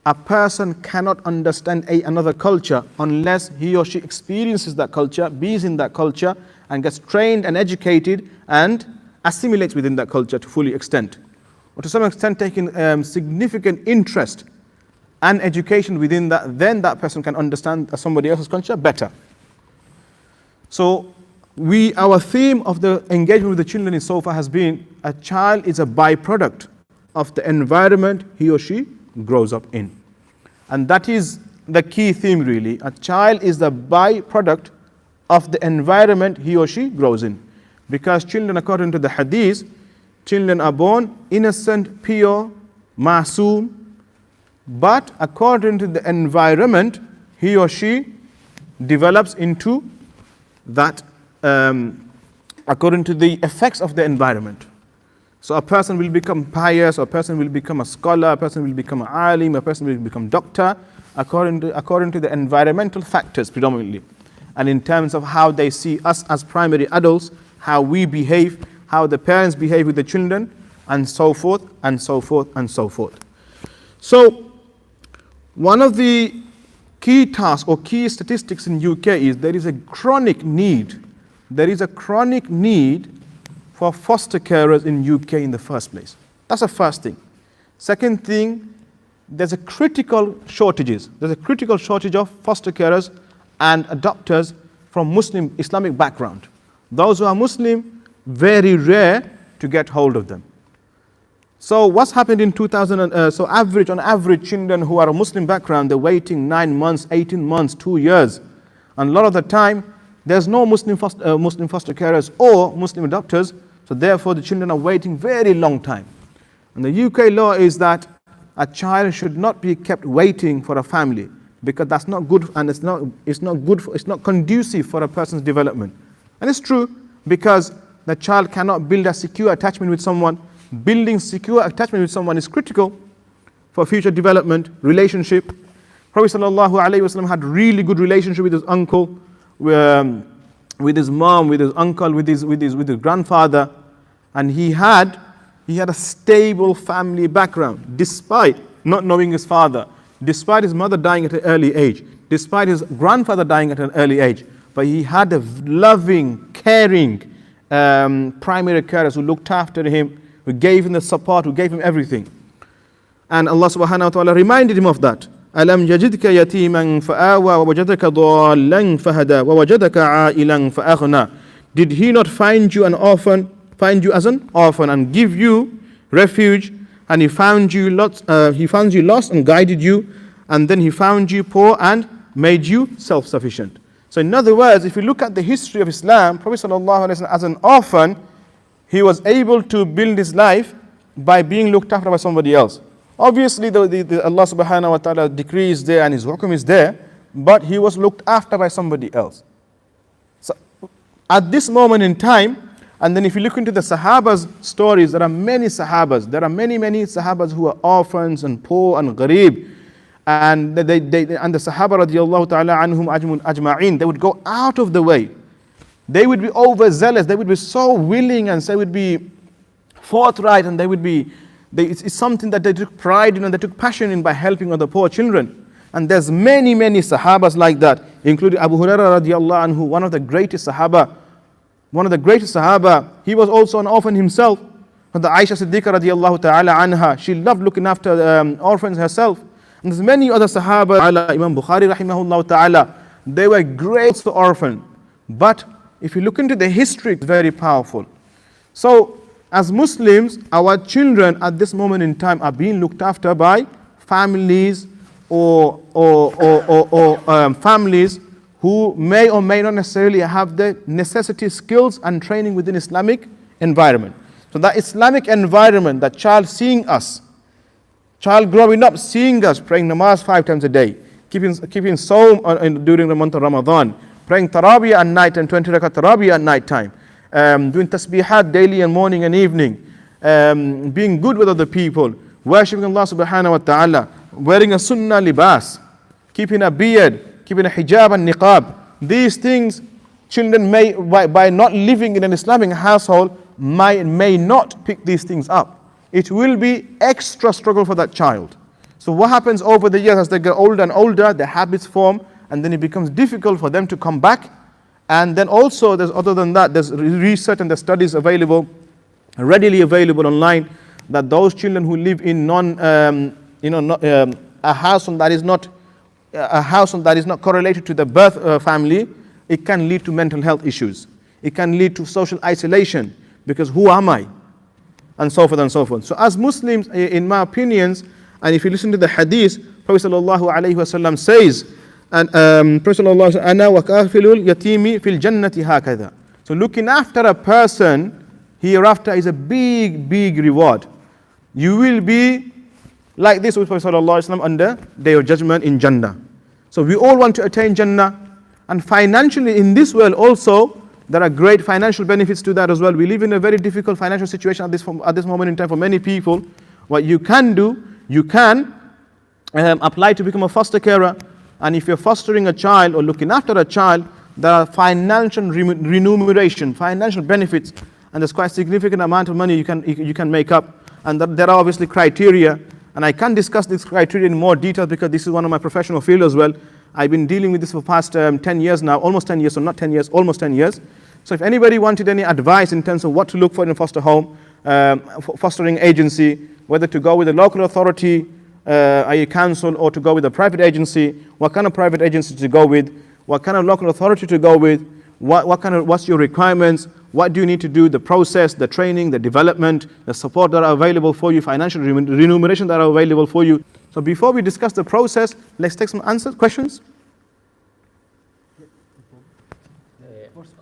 a person cannot understand another culture unless he or she experiences that culture, bees in that culture, and gets trained and educated and assimilates within that culture to fully extent, or to some extent taking significant interest and education within that. Then that person can understand somebody else's culture better. So our theme of the engagement with the children in so far has been, a child is a byproduct of the environment he or she grows up in. And that is the key theme really. A child is the byproduct of the environment he or she grows in. Because children, according to the hadith, children are born innocent, pure, masoom. But according to the environment, he or she develops into that, according to the effects of the environment. So a person will become pious, a person will become a scholar, a person will become an alim, a person will become doctor, according to the environmental factors predominantly. And in terms of how they see us as primary adults, how we behave, how the parents behave with the children, and so forth, and so forth, and so forth. So one of the key tasks or key statistics in UK is there is a chronic need. There is a chronic need for foster carers in UK in the first place. That's the first thing. Second thing, there's a critical shortages. There's a critical shortage of foster carers and adopters from Muslim Islamic background. Those who are Muslim, very rare to get hold of them. So what's happened in 2000? On average, children who are a Muslim background, they're waiting 9 months, 18 months, 2 years, and a lot of the time there's no Muslim foster carers or Muslim adopters. So therefore, the children are waiting very long time. And the UK law is that a child should not be kept waiting for a family, because that's not good, and it's not conducive for a person's development. And it's true, because the child cannot build a secure attachment with someone. Building secure attachment with someone is critical for future development, relationship. Prophet ﷺ had really good relationship with his uncle, with his mom, with his uncle, with his grandfather, and he had a stable family background, despite not knowing his father, despite his mother dying at an early age, despite his grandfather dying at an early age. But he had a loving, caring primary carers who looked after him, who gave him the support, who gave him everything. And Allah subhanahu wa ta'ala reminded him of that. أَلَمْ يَجِدْكَ يَتِيمًا فَآوَى وَوَجَدَكَ ضَالًّا فَهَدَى وَوَجَدَكَ عَائِلًا فَأَغْنَى. Did he not find you as an orphan and give you refuge, and he found you lost and guided you, and then he found you poor and made you self-sufficient. So in other words, if you look at the history of Islam, Prophet ﷺ, as an orphan, he was able to build his life by being looked after by somebody else. Obviously, the Allah subhanahu wa ta'ala decree is there and his hukum is there, but he was looked after by somebody else. So at this moment in time, and then if you look into the Sahaba's stories, there are many Sahabas. There are many Sahabas who are orphans and poor and gharib. And the Sahaba radiallahu ta'ala anhum ajma'in, they would go out of the way. They would be overzealous. They would be so willing, and they would be forthright, and it's something that they took pride in and they took passion in by helping other poor children. And there's many Sahabas like that, including Abu Hurairah radiallahu anhu, one of the greatest Sahaba. He was also an orphan himself. And the Aisha Siddiqa radiallahu ta'ala anha, she loved looking after orphans herself. And there's many other Sahaba, Imam Bukhari rahimahullah ta'ala, they were great orphans. But if you look into the history, it's very powerful. So as Muslims, our children at this moment in time are being looked after by families or families who may or may not necessarily have the necessity, skills and training within Islamic environment. So that Islamic environment, that child seeing us, child growing up seeing us praying namaz 5 times a day, keeping Sawm during the month of Ramadan, praying Taraweeh at night and 20 rakat Taraweeh at night time, doing tasbihat daily and morning and evening, being good with other people, worshipping Allah subhanahu wa ta'ala, wearing a sunnah libas, keeping a beard, keeping a hijab and niqab. These things, children may, by not living in an Islamic household, may not pick these things up. It will be extra struggle for that child. So what happens over the years as they get older and older, their habits form, and then it becomes difficult for them to come back. And then also, other than that, there's research and the studies available, readily available online, that those children who live in a house that is not correlated to the birth family, it can lead to mental health issues. It can lead to social isolation, because who am I? And so forth and so forth. So as Muslims, in my opinions, and if you listen to the hadith, Prophet sallallahu alaihi wasallam says, and Prophet sallallahu alaihi wasallam, "Ana wa kafilul yatimi fil jannati hakadha." So looking after a person hereafter is a big, big reward. You will be like this with Prophet sallallahu alaihi wasallam on the day of judgment in Jannah. So we all want to attain Jannah, and financially in this world also, there are great financial benefits to that as well. We live in a very difficult financial situation at this moment in time for many people. What you can do, you can apply to become a foster carer. And if you're fostering a child or looking after a child, there are financial remuneration, financial benefits, and there's quite a significant amount of money you can make up. And there are obviously criteria, and I can discuss this criteria in more detail because this is one of my professional field as well. I've been dealing with this for the past 10 years now, almost 10 years, so not 10 years, almost 10 years. So if anybody wanted any advice in terms of what to look for in a foster home, fostering agency, whether to go with a local authority, a council, or to go with a private agency, what kind of private agency to go with, what kind of local authority to go with, what's your requirements, what do you need to do, the process, the training, the development, the support that are available for you, financial remuneration that are available for you. So before we discuss the process, let's take some questions.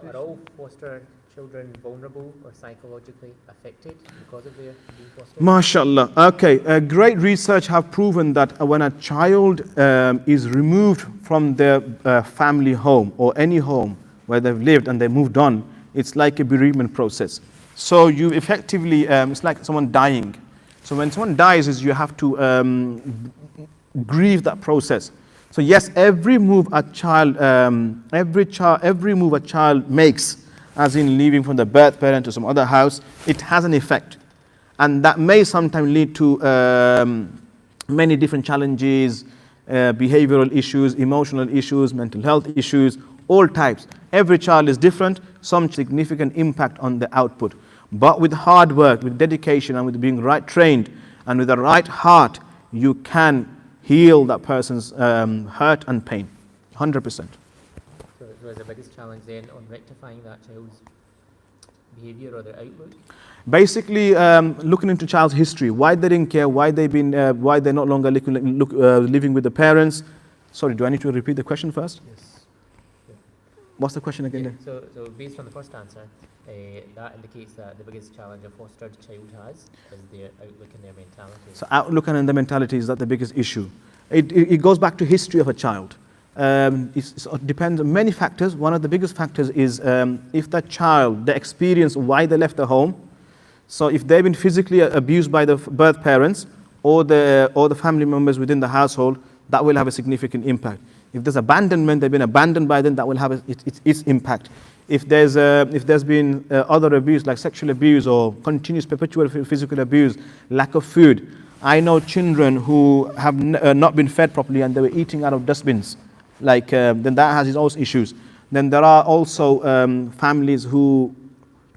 Are all foster children vulnerable or psychologically affected because of their being fostered? MashaAllah. Okay, great research have proven that when a child is removed from their family home or any home where they've lived and they moved on, it's like a bereavement process. So you effectively, it's like someone dying. So when someone dies, you have to grieve that process. So yes, every move a child makes, as in leaving from the birth parent to some other house, it has an effect, and that may sometimes lead to many different challenges, behavioral issues, emotional issues, mental health issues, all types. Every child is different. Some significant impact on the output, but with hard work, with dedication, and with being right trained, and with the right heart, you can heal that person's hurt and pain, 100%. So is the biggest challenge then on rectifying that child's behaviour or their outlook? Basically, looking into child's history, why they didn't care, why they're no longer living with the parents. Sorry, do I need to repeat the question first? Yes. Yeah. What's the question again? Yeah. So based on the first answer, that indicates that the biggest challenge a fostered child has is their outlook and their mentality. So outlook and the mentality is that the biggest issue. It goes back to history of a child. It depends on many factors. One of the biggest factors is if the child, the experience why they left the home. So if they've been physically abused by the birth parents or the family members within the household, that will have a significant impact. If there's abandonment, they've been abandoned by them, that will have its impact. If there's been other abuse like sexual abuse or continuous perpetual physical abuse, lack of food. I know children who have not been fed properly and they were eating out of dustbins. Then that has its own issues. Then there are also families who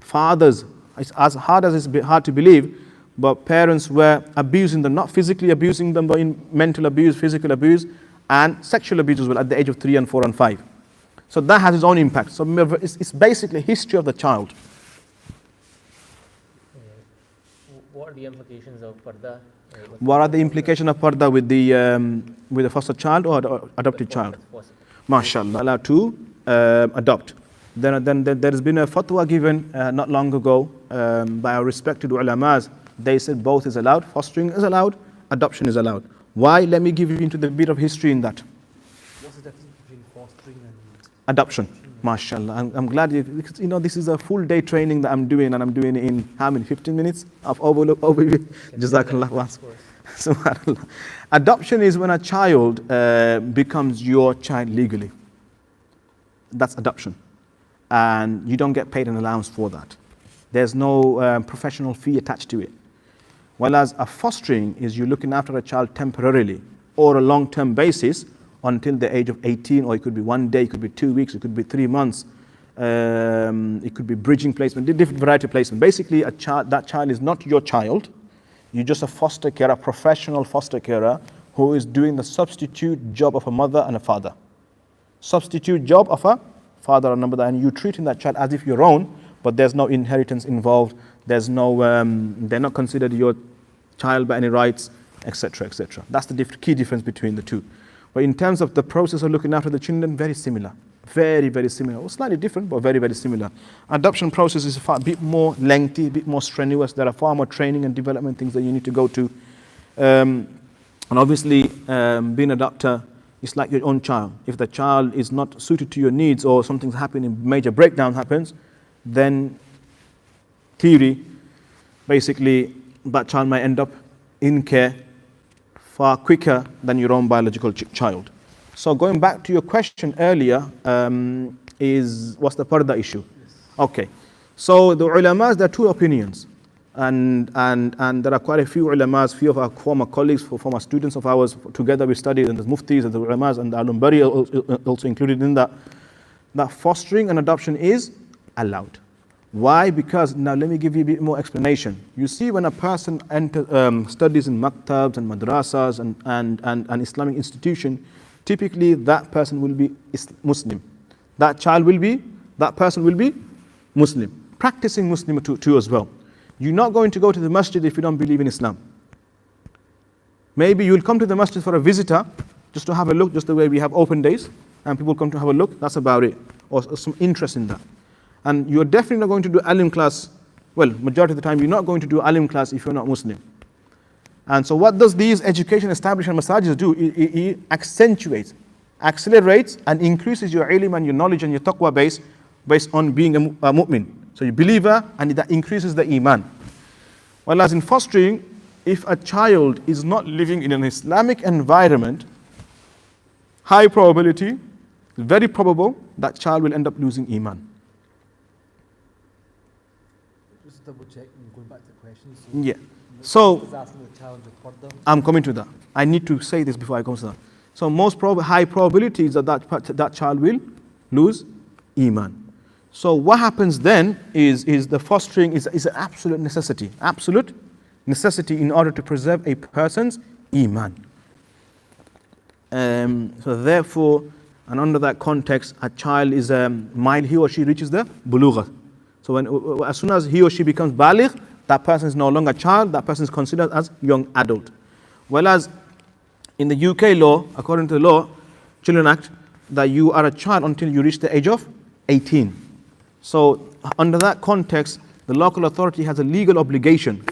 fathers, it's as hard as it's hard to believe, but parents were abusing them, not physically abusing them, but in mental abuse, physical abuse, and sexual abuse as well at the age of 3 and 4 and 5. So that has its own impact. So it's basically history of the child. What are the implications of parda? What are the implications of parda with the foster child or adopted child? MashaAllah, allowed to adopt. Then there has been a fatwa given not long ago by our respected ulamas. They said both is allowed, fostering is allowed, adoption is allowed. Why? Let me give you into the bit of history in that. What's the difference between fostering and adoption? MashaAllah. I'm glad because this is a full day training that I'm doing, and I'm doing it in how many? 15 minutes of overview. Jazakallah. Subhanallah. Adoption is when a child becomes your child legally. That's adoption. And you don't get paid an allowance for that. There's no professional fee attached to it. Whereas a fostering is you looking after a child temporarily or a long-term basis until the age of 18, or it could be 1 day, it could be 2 weeks, it could be 3 months, it could be bridging placement, different variety of placement. Basically, that child is not your child. You're just a foster carer, a professional foster carer who is doing the substitute job of a mother and a father. Substitute job of a father and mother, and you're treating that child as if your own, but there's no inheritance involved. There's no, they're not considered your child by any rights, etc., etc. That's the key difference between the two. But in terms of the process of looking after the children, very similar. Very, very similar. Well, slightly different, but very, very similar. Adoption process is a bit more lengthy, a bit more strenuous. There are far more training and development things that you need to go to. And obviously, being an adopter is like your own child. If the child is not suited to your needs or something's happening, major breakdown happens, then theory, basically, that child might end up in care far quicker than your own biological child. So going back to your question earlier, is what's the parda issue? Okay. So the ulamas, there are two opinions. And there are quite a few ulamas, few of our former colleagues, former students of ours, together we studied, and the muftis and the ulamas and the al-Umbari also included in that fostering and adoption is allowed. Why? Because, now let me give you a bit more explanation. You see, when a person studies in maktabs and madrasas and Islamic institution, typically that person will be Muslim. That person will be Muslim. Practicing Muslim too as well. You're not going to go to the masjid if you don't believe in Islam. Maybe you'll come to the masjid for a visitor, just to have a look, just the way we have open days, and people come to have a look, that's about it. Or some interest in that. And you're definitely not going to do alim class, well, majority of the time you're not going to do alim class if you're not Muslim. And so what does these education establishment masajid do? It accentuates, accelerates and increases your ilm and your knowledge and your taqwa based on being a mu'min. So you're a believer, and that increases the iman. Whereas in fostering, if a child is not living in an Islamic environment, high probability, very probable, that child will end up losing iman. Just double check and going back to the questions. Yeah. So Is asking the challenge of further. I'm coming to that. I need to say this before I come to that. So high probability is that child will lose iman. So what happens then is the fostering is an absolute necessity in order to preserve a person's iman. So therefore, and under that context, a child is mild, he or she reaches the bulugha. So as soon as he or she becomes baligh, that person is no longer a child, that person is considered as young adult. Whereas in the UK law, according to the law, Children Act, that you are a child until you reach the age of 18. So under that context, the local authority has a legal obligation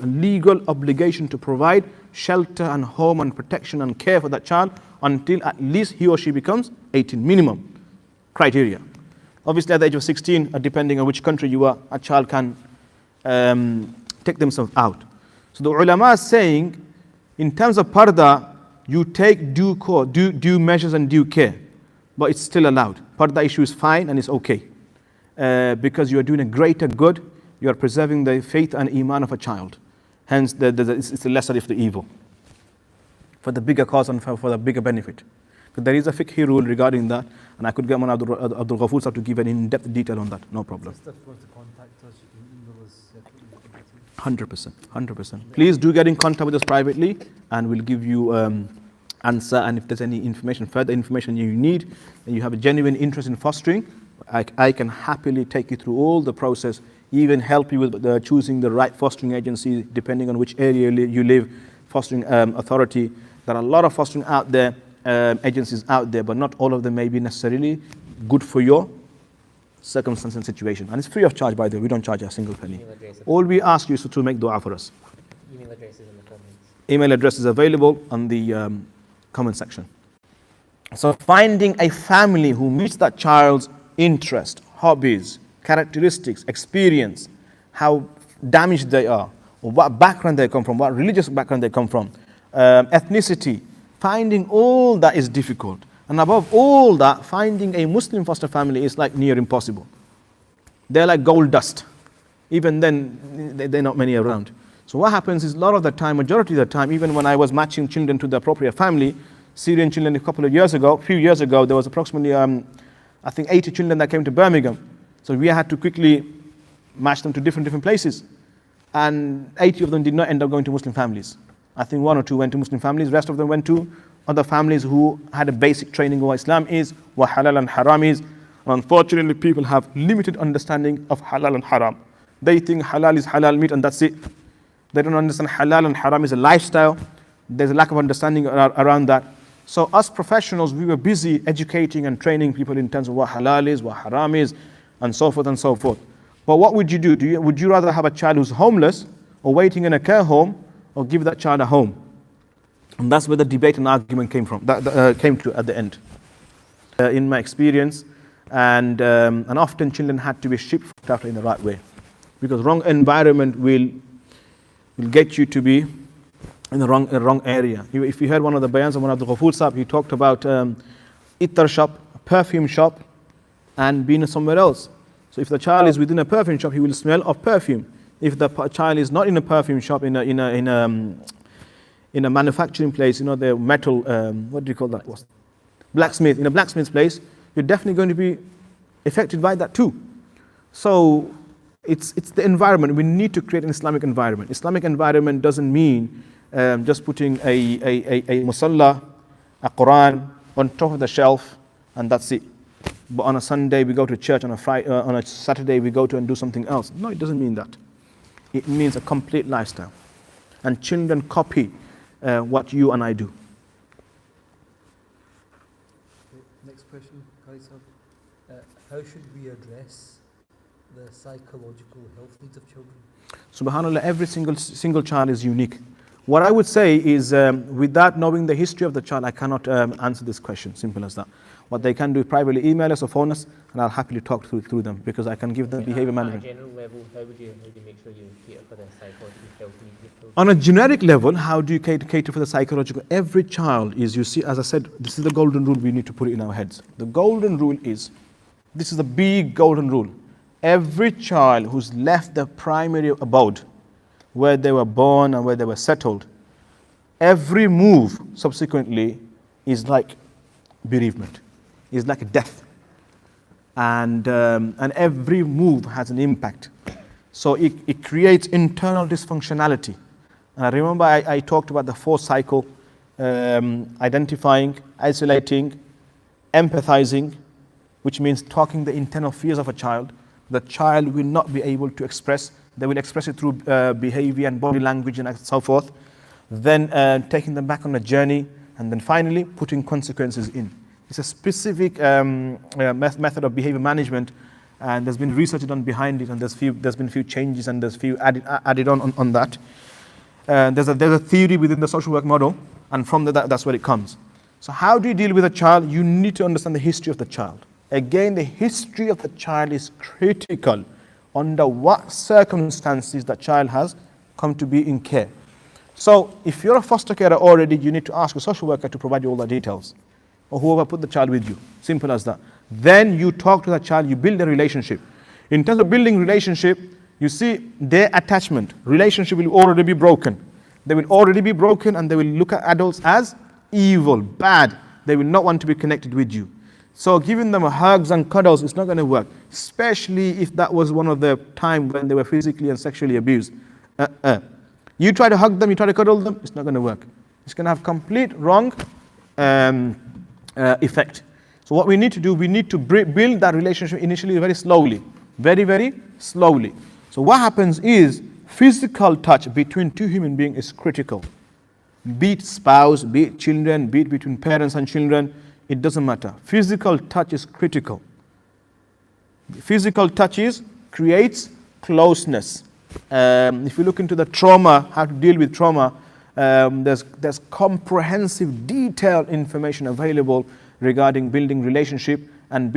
to provide shelter and home and protection and care for that child until at least he or she becomes 18, minimum criteria. Obviously at the age of 16, depending on which country you are, a child can take themselves out. So the ulama is saying, in terms of parda, you take due measures and due care, but it's still allowed. Parda issue is fine and it's okay. Because you are doing a greater good, you are preserving the faith and iman of a child. Hence, it's the lesser of the evil. For the bigger cause and for the bigger benefit. But there is a fiqhi rule regarding that, and I could get Abdul Ghafoor Sahib to give an in-depth detail on that, no problem. Sister wants to contact us, you can email us. 100%. Please do get in contact with us privately, and we'll give you answer. And if there's any information, further information you need, and you have a genuine interest in fostering, I can happily take you through all the process, even help you with choosing the right fostering agency, depending on which area you live, fostering authority. There are a lot of fostering out there, agencies out there, but not all of them may be necessarily good for your circumstance and situation. And it's free of charge, by the way. We don't charge a single penny. All we ask you is to make dua for us. Email address is in the comments. Email address is available on the comment section. So finding a family who meets that child's interest, hobbies, characteristics, experience, how damaged they are, or what background they come from, what religious background they come from, ethnicity, finding all that is difficult. And above all that, finding a Muslim foster family is like near impossible. They're like gold dust. Even then, they're not many around. So what happens is a lot of the time, majority of the time, even when I was matching children to the appropriate family, Syrian children a few years ago, there was approximately, I think 80 children that came to Birmingham. So we had to quickly match them to different places. And 80 of them did not end up going to Muslim families. I think 1 or 2 went to Muslim families, the rest of them went to other families who had a basic training of what Islam is, what halal and haram is. And unfortunately, people have limited understanding of halal and haram. They think halal is halal meat and that's it. They don't understand halal and haram is a lifestyle. There's a lack of understanding around that. So us professionals, we were busy educating and training people in terms of what halal is, what haram is, and so forth and so forth. But what would you do? Would you rather have a child who's homeless or waiting in a care home, or give that child a home? And that's where the debate and argument came from. Came to at the end. In my experience, and often children had to be shipped after in the right way, because wrong environment will get you to be in the wrong area. If you heard one of the bayans of one of the Ghafur Sahib, he talked about ittar shop, a perfume shop, and being somewhere else. So if the child is within a perfume shop, he will smell of perfume. If the child is not in a perfume shop, in a manufacturing place, the metal, what do you call that? Blacksmith. In a blacksmith's place, you're definitely going to be affected by that too. So it's the environment. We need to create an Islamic environment. Islamic environment doesn't mean just putting a musalla, a Quran on top of the shelf, and that's it. But on a Sunday we go to church, on a Saturday we go to and do something else. No, it doesn't mean that. It means a complete lifestyle. And children copy what you and I do. Next question, Qari Sahib. How should we address the psychological health needs of children? Subhanallah, every single child is unique. What I would say is, without knowing the history of the child, I cannot answer this question, simple as that. What they can do is privately email us or phone us, and I'll happily talk through them, because I can give them behavior management. On a general level, how would you make sure you cater for the psychological health needs of children? On a generic level, how do you cater for the psychological? Every child is, you see, as I said, this is the golden rule, we need to put it in our heads. The golden rule is, this is the big golden rule. Every child who's left the primary abode, where they were born and where they were settled, every move subsequently is like bereavement, is like a death. And every move has an impact. So it creates internal dysfunctionality. And I remember I talked about the 4 cycle, identifying, isolating, empathizing, which means talking the internal fears of a child. The child will not be able to express. They will express it through behavior and body language and so forth. Then taking them back on a journey, and then finally putting consequences in. It's a specific method of behavior management, and there's been research done behind it, and there's been few changes, and there's few added on that. There's a theory within the social work model, and from that's where it comes. So how do you deal with a child? You need to understand the history of the child. Again, the history of the child is critical. Under what circumstances the child has come to be in care. So if you're a foster carer already, you need to ask a social worker to provide you all the details, or whoever put the child with you. Simple as that. Then you talk to the child, you build a relationship. In terms of building relationship, you see their attachment, relationship will already be broken. They will already be broken, and they will look at adults as evil, bad. They will not want to be connected with you. So giving them hugs and cuddles is not going to work, especially if that was one of the time when they were physically and sexually abused. You try to hug them, you try to cuddle them, it's not going to work. It's going to have complete wrong effect. So what we need to do, we need to build that relationship initially very slowly, very, very slowly. So what happens is, physical touch between 2 human beings is critical. Be it spouse, be it children, be it between parents and children, it doesn't matter. Physical touch is critical. Physical touches creates closeness. If you look into the trauma, how to deal with trauma, there's comprehensive, detailed information available regarding building relationship and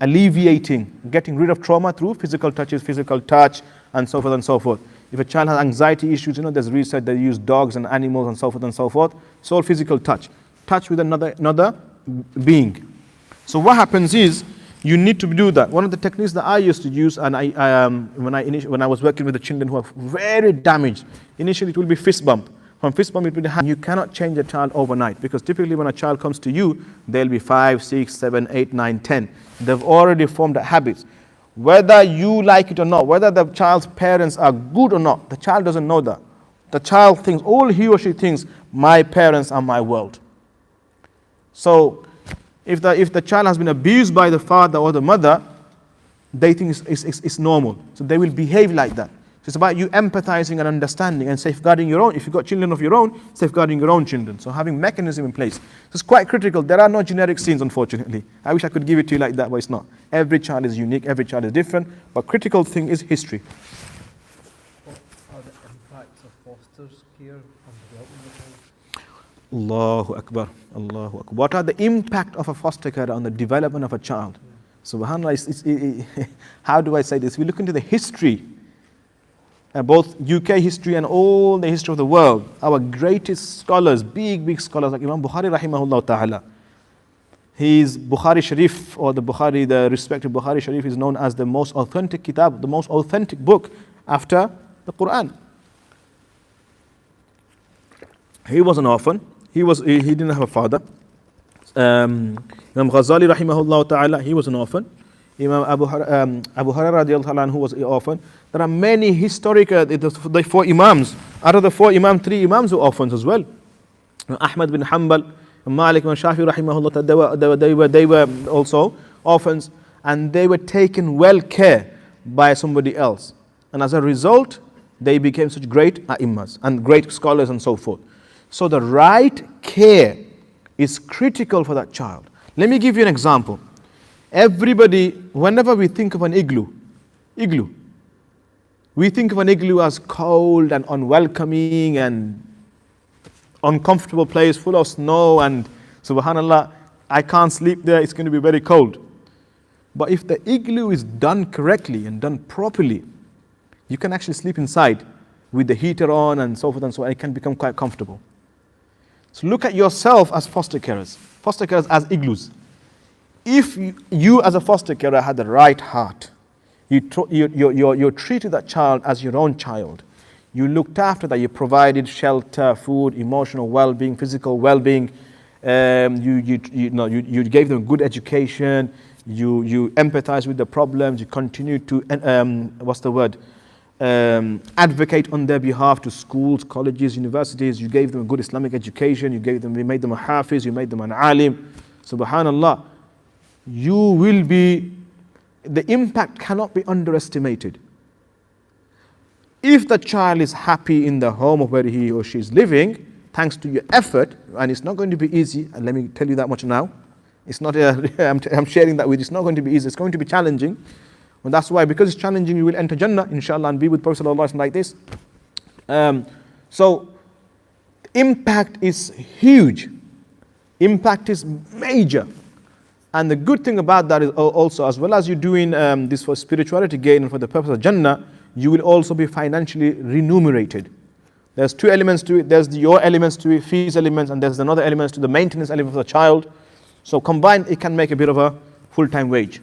alleviating, getting rid of trauma through physical touches, physical touch, and so forth and so forth. If a child has anxiety issues, there's research that use dogs and animals and so forth and so forth. So all physical touch with another being. So what happens is, You need to do that. One of the techniques that I used to use, and when I was working with the children who are very damaged, initially it will be fist bump. From fist bump it will be hand. You cannot change a child overnight, because typically when a child comes to you, they'll be 5, 6, 7, 8, 9, 10. They've already formed habits. Whether you like it or not, whether the child's parents are good or not, the child doesn't know that. The child thinks, all he or she thinks, my parents are my world. So if the child has been abused by the father or the mother, they think it's normal. So they will behave like that. So it's about you empathizing and understanding and safeguarding your own. If you've got children of your own, safeguarding your own children. So having mechanism in place. So it's quite critical. There are no generic scenes, unfortunately. I wish I could give it to you like that, but it's not. Every child is unique, every child is different. But critical thing is history. What are the impacts of foster care on development of child? Allahu Akbar. Allahu Akbar. What are the impact of a foster care on the development of a child? SubhanAllah, how do I say this? We look into the history, both UK history and all the history of the world. Our greatest scholars, big scholars like Imam Bukhari rahimahullah ta'ala. His Bukhari Sharif, or the respected Bukhari Sharif, is known as the most authentic kitab, the most authentic book after the Quran. He was an orphan. He didn't have a father. Imam Ghazali rahimahullah ta'ala, he was an orphan. Imam Abu Hurairah radiallahu anhu was an orphan. There are many historical, the 4 Imams. Out of the 4 Imams, 3 Imams were orphans as well. Ahmad bin Hanbal, Malik bin Shafi rahimahullah, they were also orphans, and they were taken well care by somebody else. And as a result, they became such great A'immas and great scholars and so forth. So the right care is critical for that child. Let me give you an example. Everybody, whenever we think of an igloo, we think of an igloo as cold and unwelcoming and uncomfortable place full of snow, and subhanallah, I can't sleep there, it's going to be very cold. But if the igloo is done correctly and done properly, you can actually sleep inside with the heater on and so forth and so on. It can become quite comfortable. So look at yourself as foster carers as igloos. If you as a foster carer had the right heart, you treated that child as your own child. You looked after that. You provided shelter, food, emotional well-being, physical well-being. You gave them good education. You empathized with the problems. You continued to advocate on their behalf to schools, colleges, universities. You gave them a good Islamic education. You made them a hafiz. You made them an alim. Subhanallah. The impact cannot be underestimated. If the child is happy in the home of where he or she is living, thanks to your effort, and it's not going to be easy, and let me tell you that much now, it's not, I'm sharing that with you, it's not going to be easy, it's going to be challenging. And that's why, because it's challenging, you will enter Jannah, inshallah, and be with Prophet ﷺ like this. So, impact is huge. Impact is major. And the good thing about that is also, as well as you're doing this for spirituality gain and for the purpose of Jannah, you will also be financially remunerated. There's 2 elements to it. There's your elements to it, fees elements, and there's another element to the maintenance element of the child. So combined, it can make a bit of a full-time wage.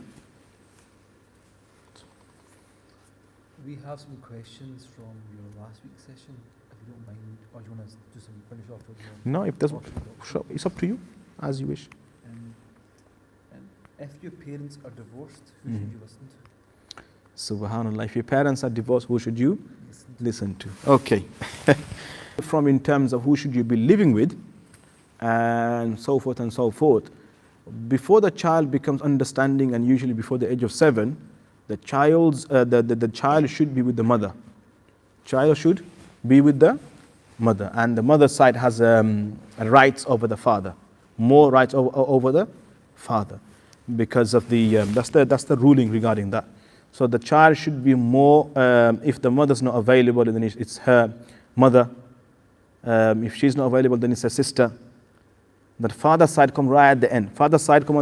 We have some questions from your last week's session, if you don't mind, or do you want to do some finish off? No, if there's, sure, it's up to you, as you wish. If your parents are divorced, who should you listen to? Subhanallah, if your parents are divorced, who should you listen to? Okay. From in terms of who should you be living with, and so forth and so forth. Before the child becomes understanding, and usually before the age of 7, the child should be with the mother. Child should be with the mother, and the mother's side has rights over the father, more rights over the father, because of the that's the ruling regarding that. So the child should be more, if the mother's not available, then it's her mother. If she's not available, then it's her sister. The father's side come right at the end. Father's side come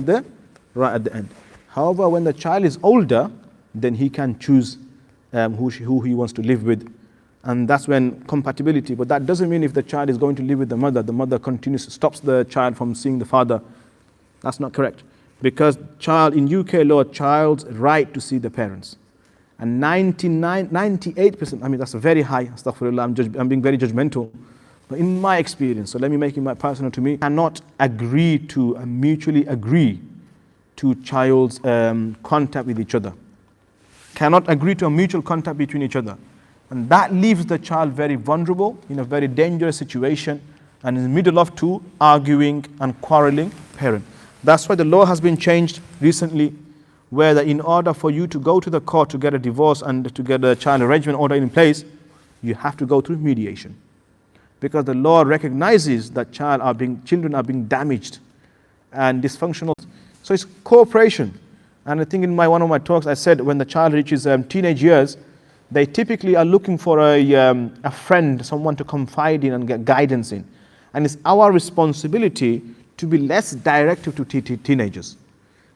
right at the end. However, when the child is older, then he can choose who he wants to live with. And that's when compatibility. But that doesn't mean if the child is going to live with the mother stops the child from seeing the father. That's not correct. Because child in UK law, child's right to see the parents. And 98%, I mean, that's a very high, astaghfirullah, I'm being very judgmental. But in my experience, so let me make it my personal to me, cannot agree to, mutually agree to child's contact with each other. Cannot agree to a mutual contact between each other. And that leaves the child very vulnerable, in a very dangerous situation, and in the middle of two arguing and quarreling parents. That's why the law has been changed recently, where in order for you to go to the court to get a divorce and to get a child arrangement order in place, you have to go through mediation. Because the law recognizes that children are being damaged and dysfunctional. So it's cooperation. And I think in one of my talks I said when the child reaches teenage years, they typically are looking for a friend, someone to confide in and get guidance in. And it's our responsibility to be less directive to teenagers.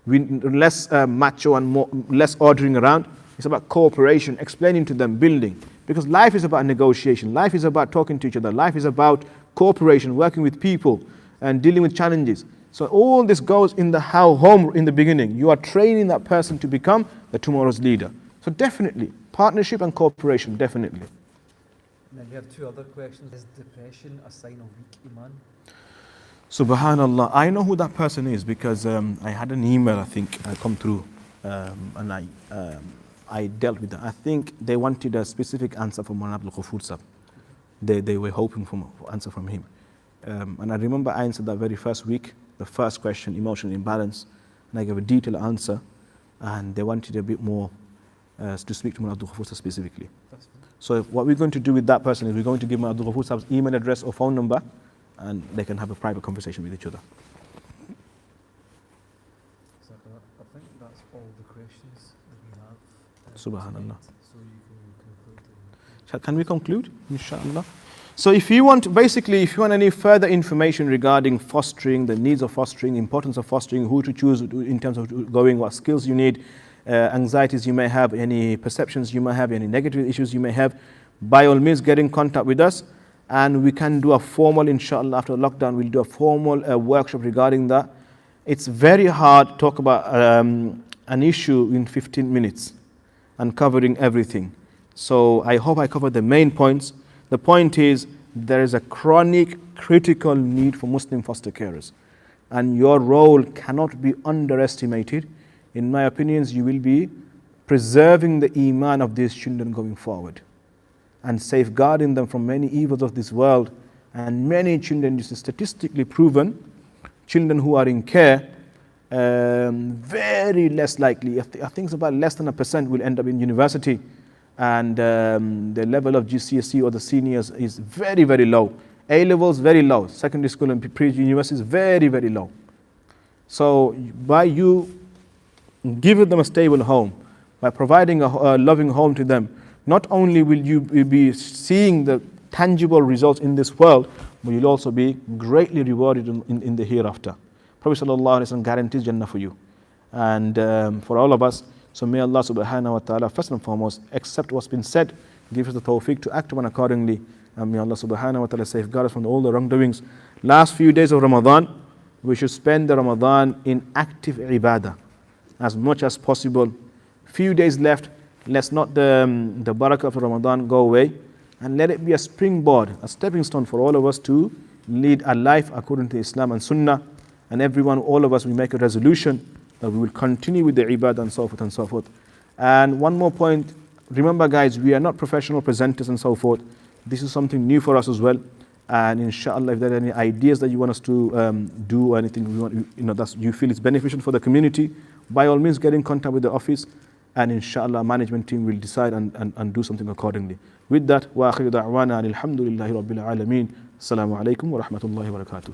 Less macho and less ordering around. It's about cooperation, explaining to them, building. Because life is about negotiation. Life is about talking to each other. Life is about cooperation, working with people and dealing with challenges. So all this goes in the home in the beginning. You are training that person to become the tomorrow's leader. So definitely, partnership and cooperation, definitely. And then we have two other questions. Is depression a sign of weak iman? Subhanallah, I know who that person is because I had an email, I think, come through, and I dealt with that. I think they wanted a specific answer from Abdul Ghafur Sahib. They were hoping for an answer from him. And I remember I answered that very first week, the first question, emotional imbalance, and I gave a detailed answer, and they wanted a bit more to speak to Abdul Ghafur Sahib specifically. So what we're going to do with that person is we're going to give Abdul Ghafur Sahib's email address or phone number, and they can have a private conversation with each other. So I think that's all the questions that we have. Subhanallah. So you can conclude. Can we conclude? Inshallah. So if you want any further information regarding fostering, the needs of fostering, importance of fostering, who to choose in terms of going, what skills you need, anxieties you may have, any perceptions you may have, any negative issues you may have, by all means get in contact with us. And we can do a formal, inshallah, after lockdown, we'll do a formal workshop regarding that. It's very hard to talk about an issue in 15 minutes and covering everything. So I hope I covered the main points. The point is, there is a chronic, critical need for Muslim foster carers. And your role cannot be underestimated. In my opinions, you will be preserving the iman of these children going forward, and safeguarding them from many evils of this world. And many children, this is statistically proven, children who are in care, very less likely, I think it's about less than 1% will end up in university. And the level of GCSE or the seniors is very, very low. A levels, very low. Secondary school and pre-university is very, very low. So by you giving them a stable home, by providing a loving home to them, not only will you be seeing the tangible results in this world, but you'll also be greatly rewarded in the hereafter. Prophet ﷺ guarantees Jannah for you and for all of us. So may Allah subhanahu wa ta'ala first and foremost accept what's been said, give us the tawfiq to act on accordingly, and may Allah subhanahu wa ta'ala safeguard us from all the wrongdoings. Last few days of Ramadan, we should spend the Ramadan in active ibadah as much as possible. Few days left. Let's not the barakah of Ramadan go away, and let it be a springboard, a stepping stone for all of us to lead a life according to Islam and Sunnah. And everyone, all of us, we make a resolution that we will continue with the ibadah and so forth and so forth. And one more point, remember guys, we are not professional presenters and so forth. This is something new for us as well. And inshallah, if there are any ideas that you want us to do or anything you feel is beneficial for the community, by all means get in contact with the office. And inshallah, management team will decide and do something accordingly. With that, wa akhiru da'wana alhamdulillahi rabbil alameen. Assalamu alaikum wa rahmatullahi wa barakatuh.